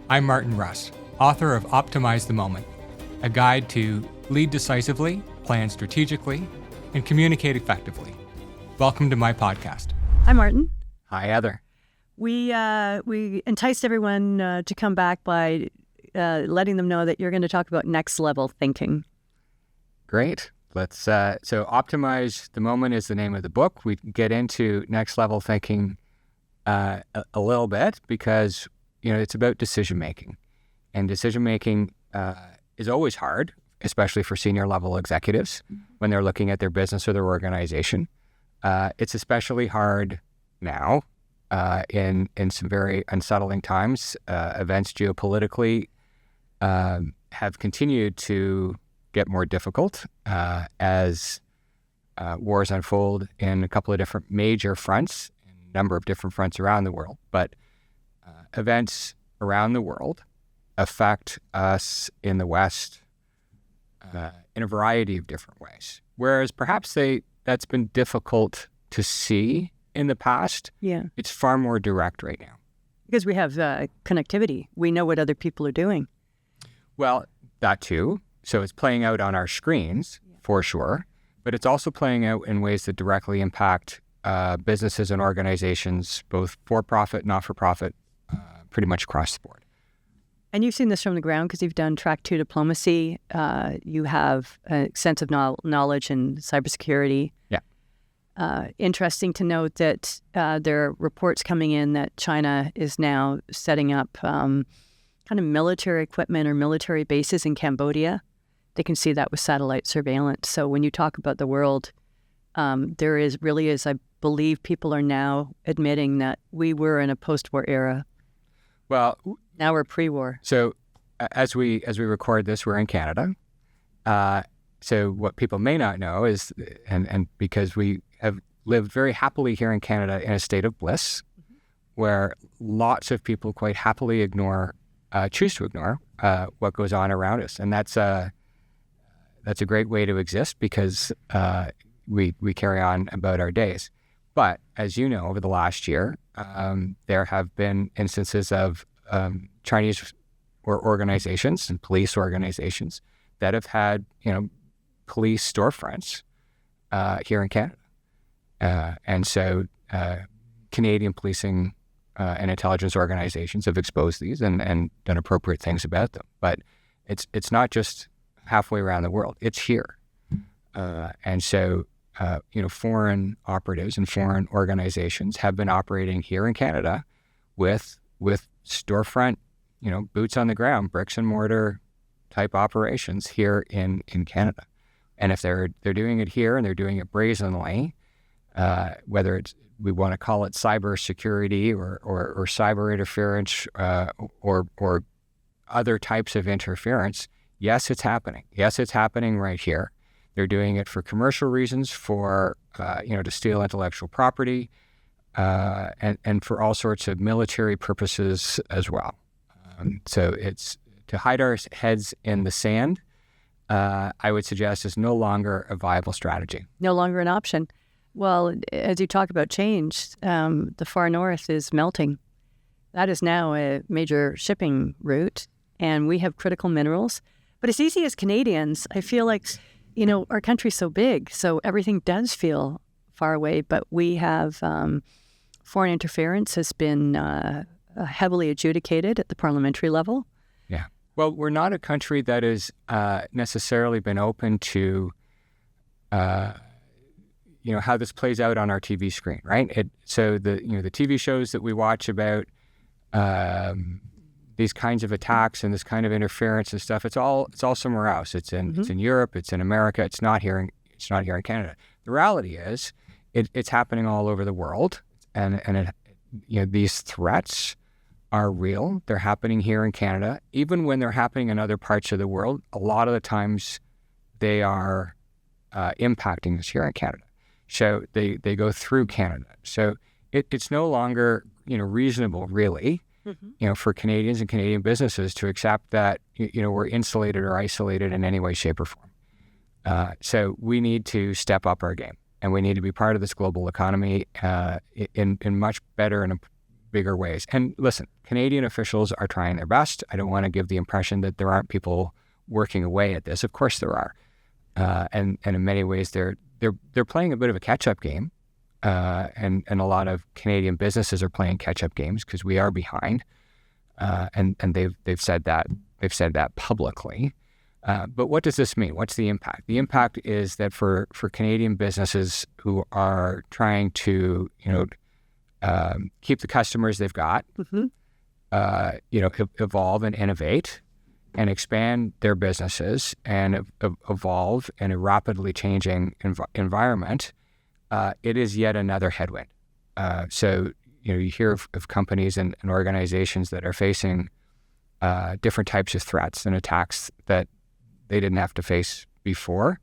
I'm Martin Russ, author of Optimize the Moment, a guide to lead decisively, plan strategically, and communicate effectively. Welcome to my podcast. Hi, Martin. Hi, Heather. We enticed everyone to come back by letting them know that you're going to talk about next level thinking. Great. Let's so Optimize the Moment is the name of the book. We get into next level thinking a little bit because it's about decision making, and decision making is always hard, especially for senior level executives when they're looking at their business or their organization. It's especially hard now in some very unsettling times. Events geopolitically have continued to get more difficult as wars unfold in a couple of different major fronts, a number of different fronts around the world. But events around the world affect us in the West in a variety of different ways. Whereas perhaps that's been difficult to see in the past. Yeah. It's far more direct right now. Because we have connectivity. We know what other people are doing. Well, that too. So it's playing out on our screens, for sure, but it's also playing out in ways that directly impact businesses and organizations, both for-profit, not-for-profit, pretty much across the board. And you've seen this from the ground because you've done Track 2 diplomacy. You have extensive knowledge in cybersecurity. Yeah. Interesting to note that there are reports coming in that China is now setting up kind of military equipment or military bases in Cambodia. They can see that with satellite surveillance. So when you talk about the world, there really is, I believe people are now admitting that we were in a post-war era. Well, now we're pre-war. So as we record this, we're in Canada. So what people may not know is, and because we have lived very happily here in Canada in a state of bliss, where lots of people quite happily choose to ignore what goes on around us, and that's a great way to exist because we carry on about our days. But as you know, over the last year, there have been instances of Chinese organizations and police organizations that have had police storefronts here in Canada, and so Canadian policing and intelligence organizations have exposed these and done appropriate things about them. But it's not just halfway around the world; it's here, and so foreign operatives and foreign organizations have been operating here in Canada with storefront, boots on the ground, bricks and mortar type operations here in Canada. And if they're doing it here and they're doing it brazenly, whether we want to call it cyber security or cyber interference or other types of interference, yes, it's happening. Yes, it's happening right here. They're doing it for commercial reasons, to steal intellectual property, and for all sorts of military purposes as well. So it's to hide our heads in the sand. I would suggest is no longer a viable strategy. No longer an option. Well, as you talk about change, the far north is melting. That is now a major shipping route, and we have critical minerals. But as easy as Canadians, I feel like, our country's so big, so everything does feel far away. But we have foreign interference has been heavily adjudicated at the parliamentary level. Yeah. Well, we're not a country that has necessarily been open to, how this plays out on our TV screen, right? So the TV shows that we watch about these kinds of attacks and this kind of interference and stuff, it's all somewhere else. It's in Europe, it's in America, it's not here in Canada. The reality is, it's happening all over the world, and these threats are real. They're happening here in Canada. Even when they're happening in other parts of the world, a lot of the times they are impacting us here in Canada. So they go through Canada. So it's no longer reasonable, really, for Canadians and Canadian businesses to accept that we're insulated or isolated in any way, shape, or form. So we need to step up our game, and we need to be part of this global economy in much better and bigger ways. And listen, Canadian officials are trying their best. I don't want to give the impression that there aren't people working away at this. Of course there are, and in many ways they're playing a bit of a catch-up game, and a lot of Canadian businesses are playing catch-up games because we are behind, and they've said that publicly. But what does this mean? What's the impact? The impact is that for Canadian businesses who are trying to, keep the customers they've got, evolve and innovate and expand their businesses and evolve in a rapidly changing environment, it is yet another headwind. So, you hear of companies and organizations that are facing different types of threats and attacks that they didn't have to face before.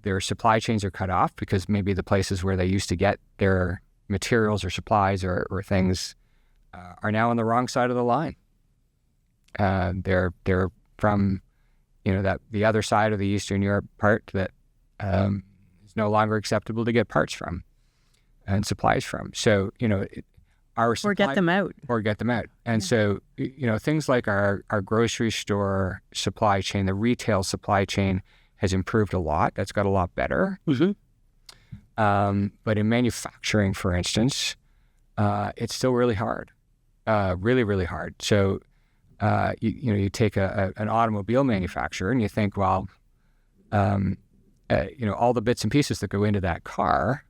Their supply chains are cut off because maybe the places where they used to get their materials or supplies or things are now on the wrong side of the line. They're from, that the other side of the Eastern Europe part that is no longer acceptable to get parts from and supplies from. So, or get them out. And so, things like our grocery store supply chain, the retail supply chain has improved a lot. That's got a lot better. But in manufacturing, for instance, it's still really hard, really, really hard. So, you take an automobile manufacturer and you think, well, all the bits and pieces that go into that car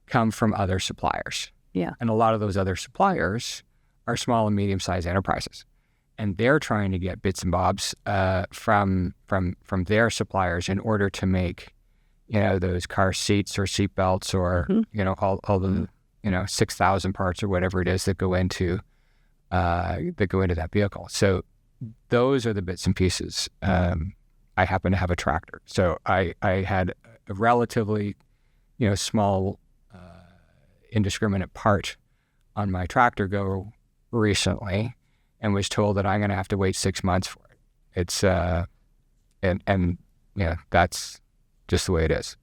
come from other suppliers. Yeah. And a lot of those other suppliers are small and medium-sized enterprises. And they're trying to get bits and bobs from their suppliers in order to make, those car seats or seat belts or, all the, 6,000 parts or whatever it is that go into that vehicle. So those are the bits and pieces. I happen to have a tractor. So I had a relatively, small indiscriminate part on my tractor go recently and was told that I'm going to have to wait 6 months for it. It's, that's just the way it is.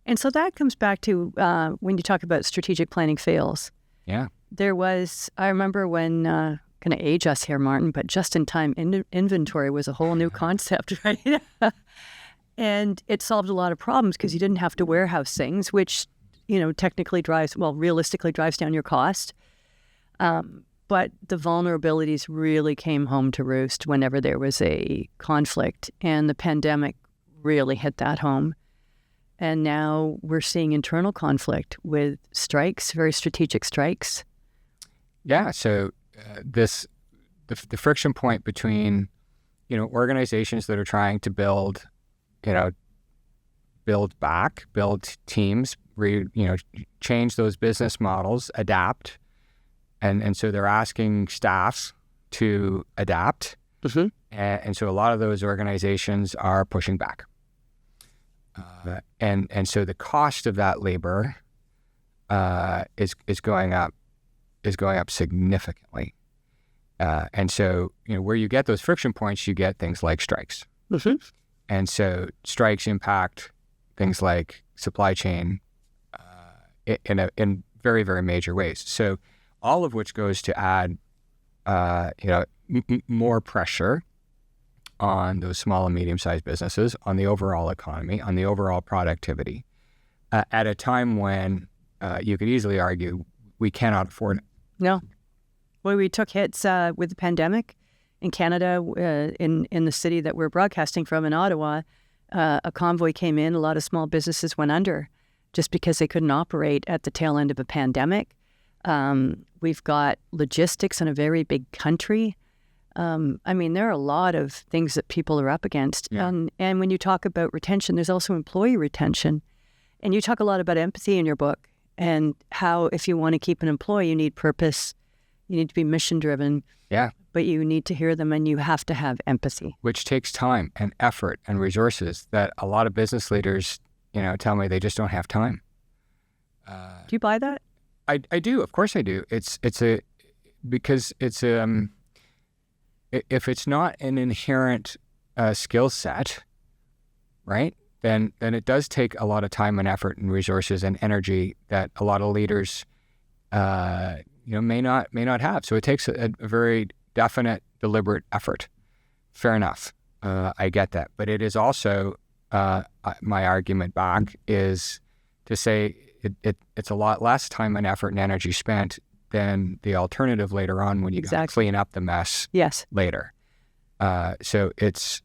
And so that comes back to when you talk about strategic planning fails. Yeah. I remember when, going to age us here, Martin, but just-in-time inventory was a whole new concept, right? And it solved a lot of problems because you didn't have to warehouse things, which, realistically drives down your cost. But the vulnerabilities really came home to roost whenever there was a conflict, and the pandemic really hit that home. And now we're seeing internal conflict with strikes, very strategic strikes. Yeah. So the friction point between, organizations that are trying to build teams, change those business models, adapt. And so they're asking staff to adapt. And so a lot of those organizations are pushing back. And so the cost of that labor is going up significantly. And so, where you get those friction points, you get things like strikes. And so strikes impact things like supply chain in very, very major ways. So all of which goes to add, more pressure on those small and medium-sized businesses, on the overall economy, on the overall productivity, at a time when you could easily argue we cannot afford it. No. Well, we took hits with the pandemic in Canada, in the city that we're broadcasting from in Ottawa. A convoy came in. A lot of small businesses went under just because they couldn't operate at the tail end of a pandemic. We've got logistics in a very big country. There are a lot of things that people are up against. Yeah. And when you talk about retention, there's also employee retention. And you talk a lot about empathy in your book and how if you want to keep an employee, you need purpose. You need to be mission-driven. Yeah. But you need to hear them and you have to have empathy. Which takes time and effort and resources that a lot of business leaders, tell me they just don't have time. Do you buy that? I do. Of course I do. Because it's if it's not an inherent skill set, right, then it does take a lot of time and effort and resources and energy that a lot of leaders may not have. So it takes a very definite, deliberate effort. Fair enough. I get that. But it is also, my argument back is to say it's a lot less time and effort and energy spent than the alternative later on when you got to clean up the mess later. So it's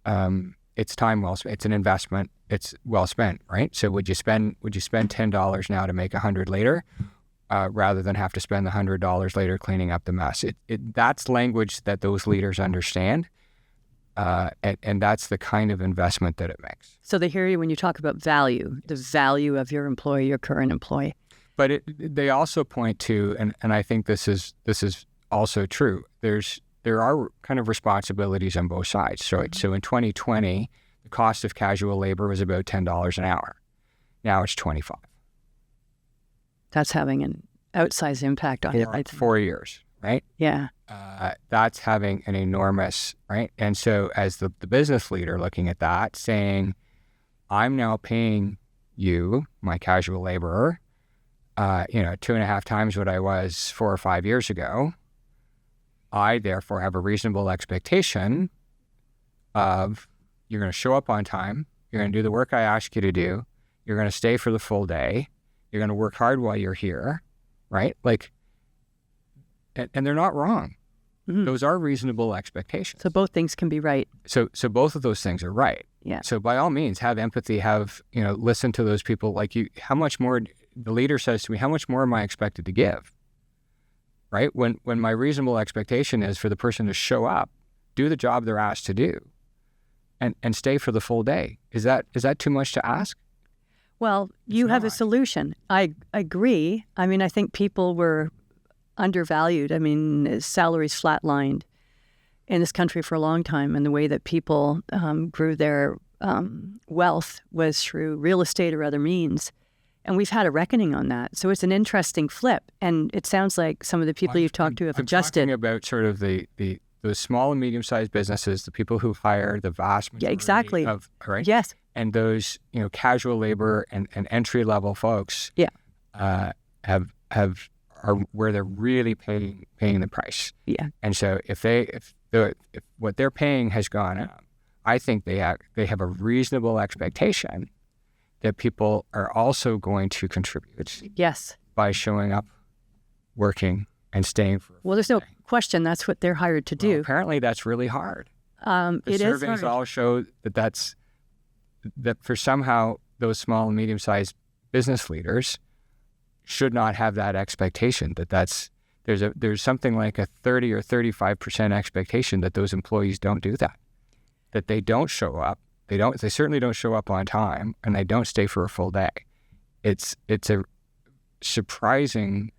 time well spent. It's an investment. It's well spent, right? So would you spend $10 now to make $100 later, rather than have to spend the $100 later cleaning up the mess? That's language that those leaders understand, and that's the kind of investment that it makes. So they hear you when you talk about value, the value of your employee, your current employee. But they also point to, and I think this is also true. There are kind of responsibilities on both sides. So so in 2020, the cost of casual labor was about $10 an hour. Now it's $25. That's having an outsized impact on it. 4 years, right? Yeah. That's having an enormous, right? And so as the business leader looking at that, saying, I'm now paying you, my casual laborer, 2.5 times what I was 4 or 5 years ago. I therefore have a reasonable expectation of you're going to show up on time, you're going to do the work I ask you to do, you're going to stay for the full day, you're going to work hard while you're here, right? And they're not wrong. Mm-hmm. Those are reasonable expectations. So both things can be right. So both of those things are right. Yeah. So by all means, have empathy, listen to those people. Like how much more, the leader says to me, how much more am I expected to give? Right? When my reasonable expectation is for the person to show up, do the job they're asked to do, and stay for the full day. Is that too much to ask? Well, you have a solution. I agree. I mean, I think people were undervalued. I mean, salaries flatlined in this country for a long time, and the way that people grew their wealth was through real estate or other means. And we've had a reckoning on that. So it's an interesting flip. And it sounds like some of the people you've talked to have adjusted. I'm talking about sort of those small and medium-sized businesses, the people who hire the vast majority of, right? Yes. And those, casual labor and entry-level folks are where they're really paying the price. Yeah. And so if what they're paying has gone up, I think they have a reasonable expectation that people are also going to contribute. Yes. By showing up, working, and staying for. Well, there's no question that's what they're hired to do. Apparently, that's really hard. The surveys all show that for somehow those small and medium-sized business leaders should not have that expectation. There's something like a 30 or 35% expectation that those employees don't do that. That they don't show up. They certainly don't show up on time, and they don't stay for a full day. It's a surprising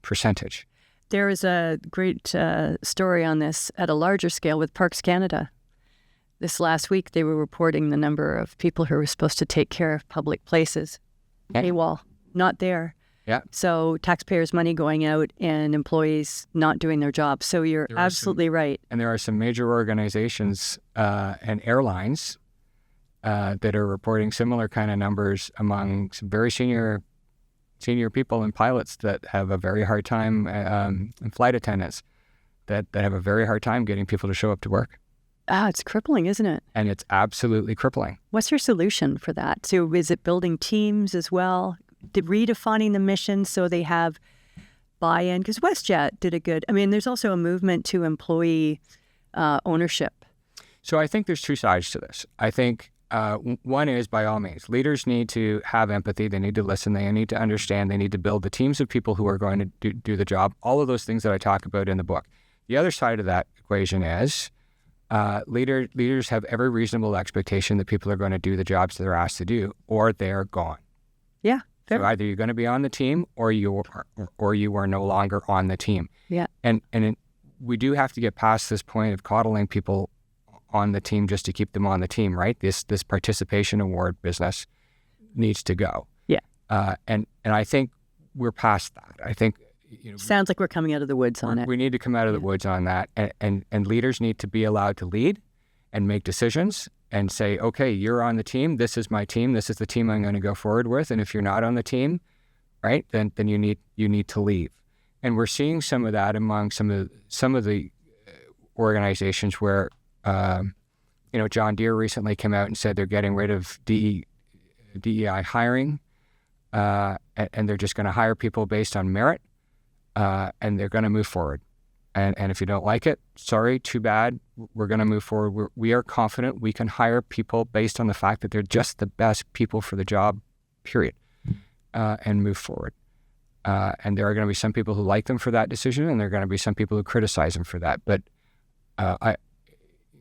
percentage. There is a great story on this at a larger scale with Parks Canada. This last week, they were reporting the number of people who were supposed to take care of public places. AWOL, not there. Yeah. So taxpayers' money going out and employees not doing their job. So you're absolutely right. And there are some major organizations and airlines that are reporting similar kind of numbers among some very senior people and pilots that have a very hard time, and flight attendants that have a very hard time getting people to show up to work. It's crippling, isn't it? And it's absolutely crippling. What's your solution for that? So is it building teams as well? Redefining the mission so they have buy-in? Because WestJet did a good... I mean, there's also a movement to employee ownership. So I think there's two sides to this. I think one is, by all means, leaders need to have empathy. They need to listen. They need to understand. They need to build the teams of people who are going to do the job. All of those things that I talk about in the book. The other side of that equation is leaders have every reasonable expectation that people are going to do the jobs that they're asked to do, or they're gone. Yeah. Fair. So either you're going to be on the team, or you are no longer on the team. Yeah. And we do have to get past this point of coddling people on the team just to keep them on the team, right? This participation award business needs to go. Yeah. And I think we're past that. I think sounds like we're coming out of the woods on it. We need to come out of the woods on that, and leaders need to be allowed to lead and make decisions and say, okay, you're on the team. This is my team. This is the team I'm going to go forward with. And if you're not on the team, right? Then you need to leave. And we're seeing some of that among some of the organizations where, John Deere recently came out and said they're getting rid of DEI hiring, and they're just going to hire people based on merit, and they're going to move forward. And if you don't like it, sorry, too bad. We're going to move forward. We are confident we can hire people based on the fact that they're just the best people for the job, period, and move forward. And there are going to be some people who like them for that decision, and there are going to be some people who criticize them for that. But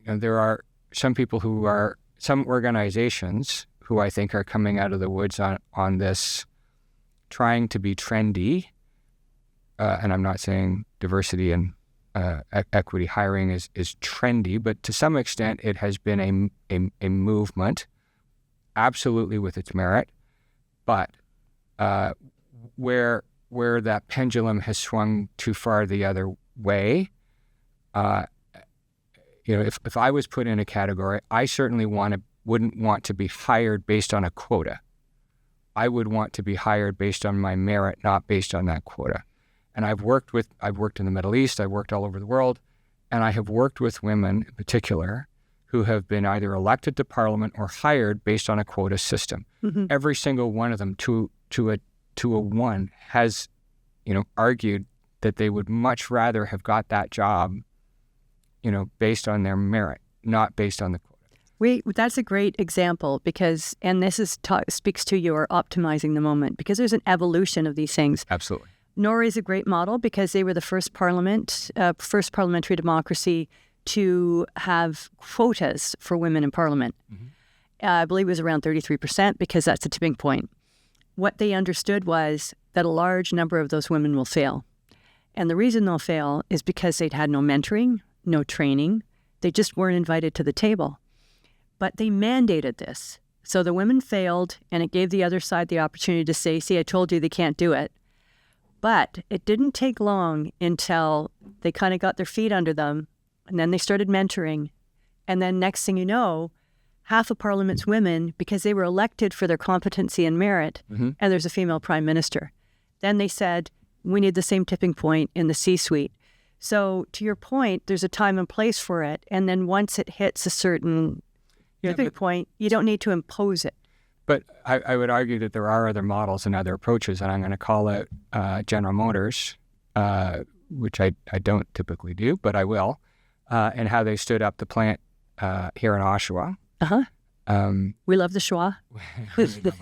there are some organizations who I think are coming out of the woods on this, trying to be trendy. And I'm not saying diversity and equity hiring is trendy, but to some extent it has been a movement, absolutely with its merit, but where that pendulum has swung too far the other way, if I was put in a category, I certainly wouldn't want to be hired based on a quota. I would want to be hired based on my merit, not based on that quota. And I've worked in the Middle East, I've worked all over the world, and I have worked with women in particular who have been either elected to parliament or hired based on a quota system. Mm-hmm. Every single one of them to a one has, argued that they would much rather have got that job, based on their merit, not based on the quota. That's a great example because, and this speaks to your optimizing the moment, because there's an evolution of these things. Absolutely. Norway is a great model because they were the first first parliamentary democracy to have quotas for women in parliament. Mm-hmm. I believe it was around 33% because that's the tipping point. What they understood was that a large number of those women will fail. And the reason they'll fail is because they'd had no mentoring, no training. They just weren't invited to the table. But they mandated this. So the women failed, and it gave the other side the opportunity to say, see, I told you they can't do it. But it didn't take long until they kind of got their feet under them, and then they started mentoring. And then next thing you know, half of Parliament's women, because they were elected for their competency and merit, mm-hmm. and there's a female prime minister. Then they said, we need the same tipping point in the C-suite. So to your point, there's a time and place for it. And then once it hits a certain tipping point, you don't need to impose it. But I would argue that there are other models and other approaches, and I'm going to call out General Motors, which I don't typically do, but I will, and how they stood up the plant here in Oshawa. Uh-huh. We love the Schwa. We love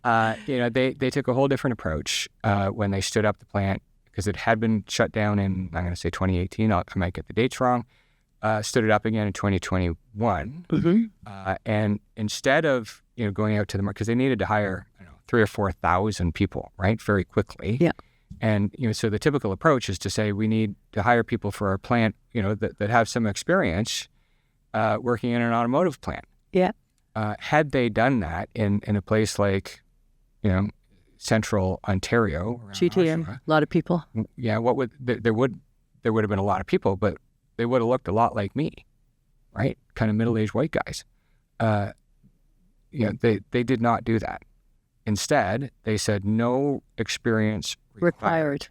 Oshawa. They took a whole different approach when they stood up the plant, because it had been shut down in, I'm going to say 2018, I might get the dates wrong, stood it up again in 2021. Mm-hmm. And instead of going out to the market, because they needed to hire 3,000 or 4,000 people, right, very quickly. Yeah. And so the typical approach is to say we need to hire people for our plant, that have some experience working in an automotive plant. Yeah. Had they done that in a place like, central Ontario, GTM, Oshawa, a lot of people. Yeah, there would have been a lot of people, but they would have looked a lot like me, right? Kind of middle-aged white guys. They did not do that. Instead, they said no experience required.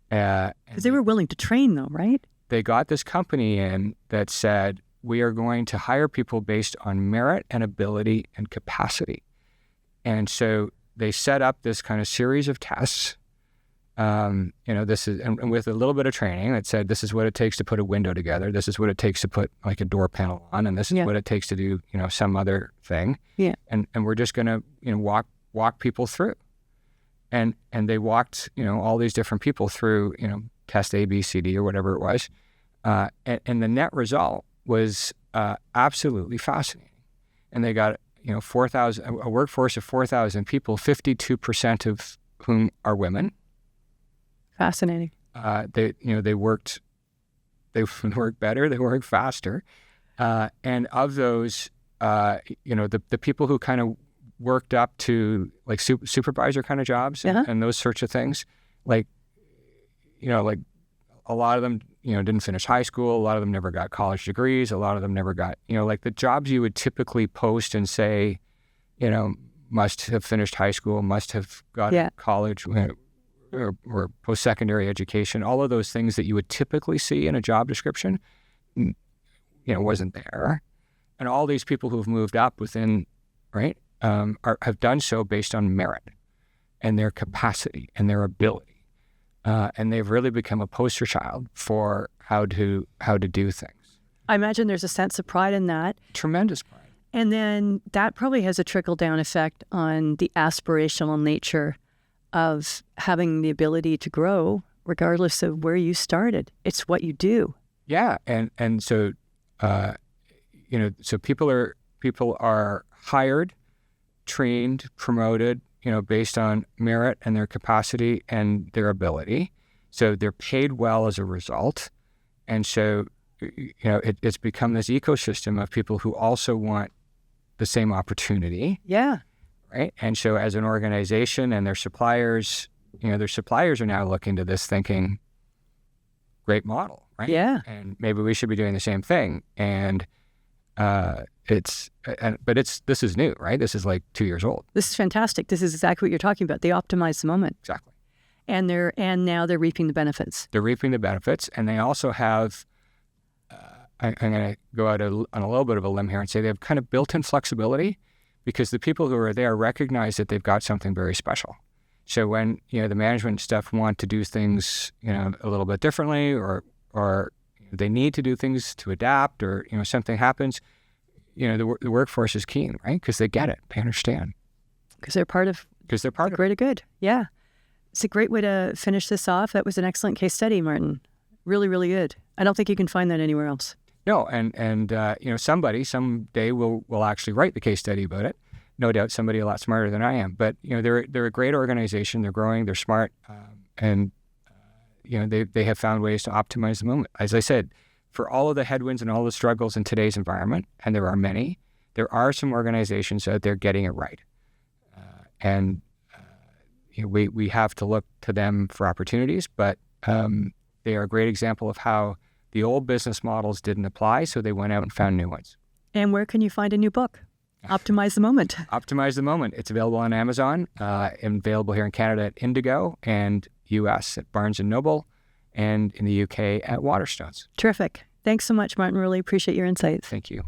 Because they were willing to train, though, right? They got this company in that said, we are going to hire people based on merit and ability and capacity. And so they set up this kind of series of tests. This is, and with a little bit of training, that said, this is what it takes to put a window together. This is what it takes to put like a door panel on, and this is what it takes to do, some other thing. Yeah. And we're just going to, walk people through. And they walked, all these different people through, test A, B, C, D, or whatever it was. And the net result was absolutely fascinating. And they got, 4,000, a workforce of 4,000 people, 52% of whom are women. Fascinating. They worked better, they worked faster. And of those, the people who kind of worked up to like supervisor kind of jobs and those sorts of things, like a lot of them, didn't finish high school. A lot of them never got college degrees. A lot of them never got, like the jobs you would typically post and say, must have finished high school, must have got college or post-secondary education. All of those things that you would typically see in a job description, wasn't there. And all these people who've moved up within, right, have done so based on merit and their capacity and their ability. And they've really become a poster child for how to do things. I imagine there's a sense of pride in that. Tremendous pride. And then that probably has a trickle-down effect on the aspirational nature of having the ability to grow regardless of where you started. It's what you do. Yeah, and so so people are hired, trained, promoted, based on merit and their capacity and their ability. So they're paid well as a result. And so, it's become this ecosystem of people who also want the same opportunity. Yeah. Right. And so as an organization and their suppliers are now looking to this thinking, great model, right? Yeah. And maybe we should be doing the same thing. And this is new, right? This is like 2 years old. This is fantastic. This is exactly what you're talking about. They optimize the moment. Exactly. And now they're reaping the benefits. They're reaping the benefits, and they also have. I'm going to go out on a little bit of a limb here and say they have kind of built-in flexibility, because the people who are there recognize that they've got something very special. So when the management stuff want to do things a little bit differently, or they need to do things to adapt, or something happens, the workforce is keen, right? Because they get it, they understand. Because they're part of. Because they're part of greater good. Yeah, it's a great way to finish this off. That was an excellent case study, Martin. Really, really good. I don't think you can find that anywhere else. No, and somebody someday will actually write the case study about it. No doubt, somebody a lot smarter than I am. But they're a great organization. They're growing. They're smart, and they have found ways to optimize the moment. As I said, for all of the headwinds and all the struggles in today's environment, and there are many, there are some organizations out there getting it right, and we have to look to them for opportunities. But they are a great example of how the old business models didn't apply, so they went out and found new ones. And where can you find a new book? Optimize the Moment. Optimize the Moment. It's available on Amazon, and available here in Canada at Indigo, and U.S. at Barnes & Noble, and in the U.K. at Waterstones. Terrific. Thanks so much, Martin. Really appreciate your insights. Thank you.